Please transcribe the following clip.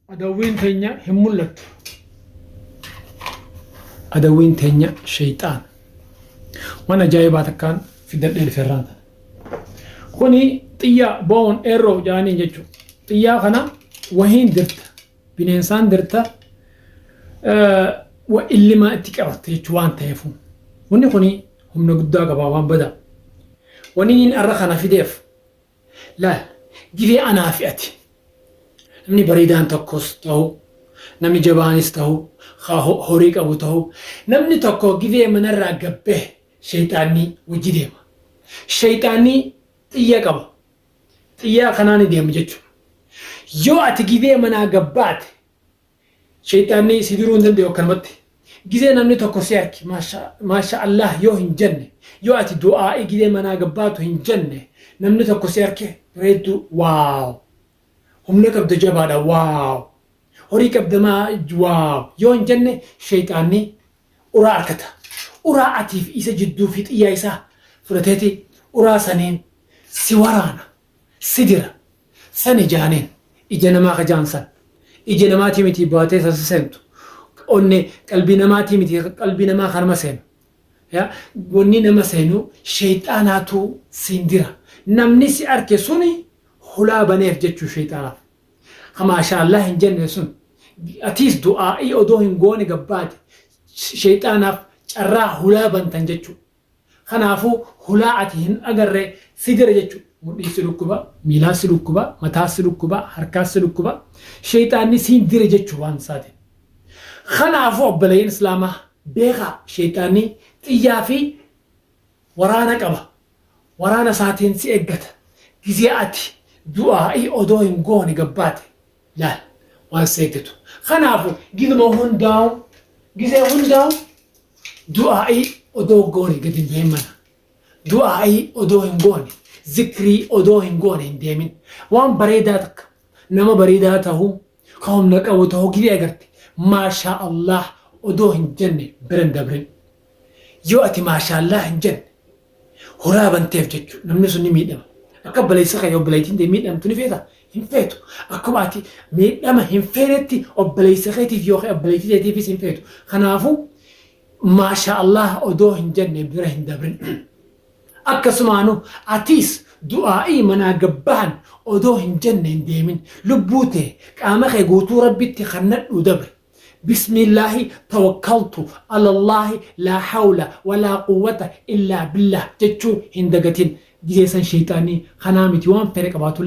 adawwiin teenya hin mul'attu. Adawwiin teenya shayxaan. Waan ajaa'ibaa takkaan fidadhee dhufeerraan tana. Kuni xiyyaa bo'oon eerroo jaaniin jechuudha. Xiyyaa kana wahiin dirta, bineensaan dirta, wa illimaa itti qabatte jechuudha waan ta'eefu. Wanni kuni humna guddaa qaba waan badaa. Wanni inni arra kana fideef laal gifee anaa fi ati. Namni bareedaan tokkos ta'u, namni jabaanis ta'u, horii qabu ta'u, namni tokko gifee manarraa gabbee shayxaanii wajji deema. Shayxaanii xiyya qaba. Xiyyaa kanaan deema jechuudha. Yoo ati gifee manaa gabbaate shayxaanii si duruu hin danda'u akkanumatti. Gizee namni tokko si arki maasha Allah yoo hin jenne, yoo ati du'aa'ii gizee manaa gabbaatu hin jenne, namni tokko si arke bareedduu waaw. Humna qabda jabaadha waaw. Horii qabda waaw. Yoo hin jenne shayxaanii uraa arkata. Uraa atiif isa jidduu fi xiyyaa isaa fudhateeti uraa saniin si waraana, si dira, san ijaaneen ija namaa kajaansan. Ija namaatii miti baatee sasi seentu. Onne qalbii namaatii miti qalbii namaa kanuma seenu. Wanni nama seenu shayxaanaatu siin dira. Namni si arke suni hulaa baneef jechuu shayxaanaaf. Maasha Allah hin jenne sun atiis du'aa'ii odoo hin goone gabbaate shayxaanaaf carraa hulaa bantan jechuu. Kanaafuu hulaa ati hin agarree si dira jechuu. Mudhii si dhukkuba, miilaa si dhukkuba, mataa si dhukkuba, harkaa si dhukkuba. Shayxaanni siin dira jechuu waan isaati. Kanaafuu obboleeyyiin Islaamaa beekaa shayxaanni xiyyaa fi waraana qaba. Waraana isaatiin si eeggata. Gizee ati du'aa'ii odoo hin goone gabbaate laal waan si eeggatu. Kanaafuu gizee hundaa'u du'aa'ii odoo goone gadi hin deemana. Du'aa'ii odoo hin goone, zikrii odoo hin goone hin deemin. Waan bareedaa takka nama bareedaa ta'uu, ka humna qabu ta'uu gizee agarte. Maasha Allah odoo hin jenne biran dabrin. Yoo ati maasha Allah hin jenne horaa banteef jechuudha. Namni sun ni miidhama. Akka obboleessa kee obboleettiin ta'e miidhamtu ni feeta hin feetu. Akkuma ati miidhama hin feenetti obboleessa keetiif yookiin obboleettii keetiifis hin feetu. Kanaafuu maasha Allah odoo hin jenne bira hin dabrin. Akkasumaanu atiis du'aa'ii manaa gabbahan odoo hin jenne hin deemin. Lubbuu ta'e qaama kee guutuu rabbitti kannadhu dabre. بسم الله توكلت على الله لا حول ولا قوة إلا بالله تجو هندقتين جيسان شيطاني خنامتي وان فرق باتو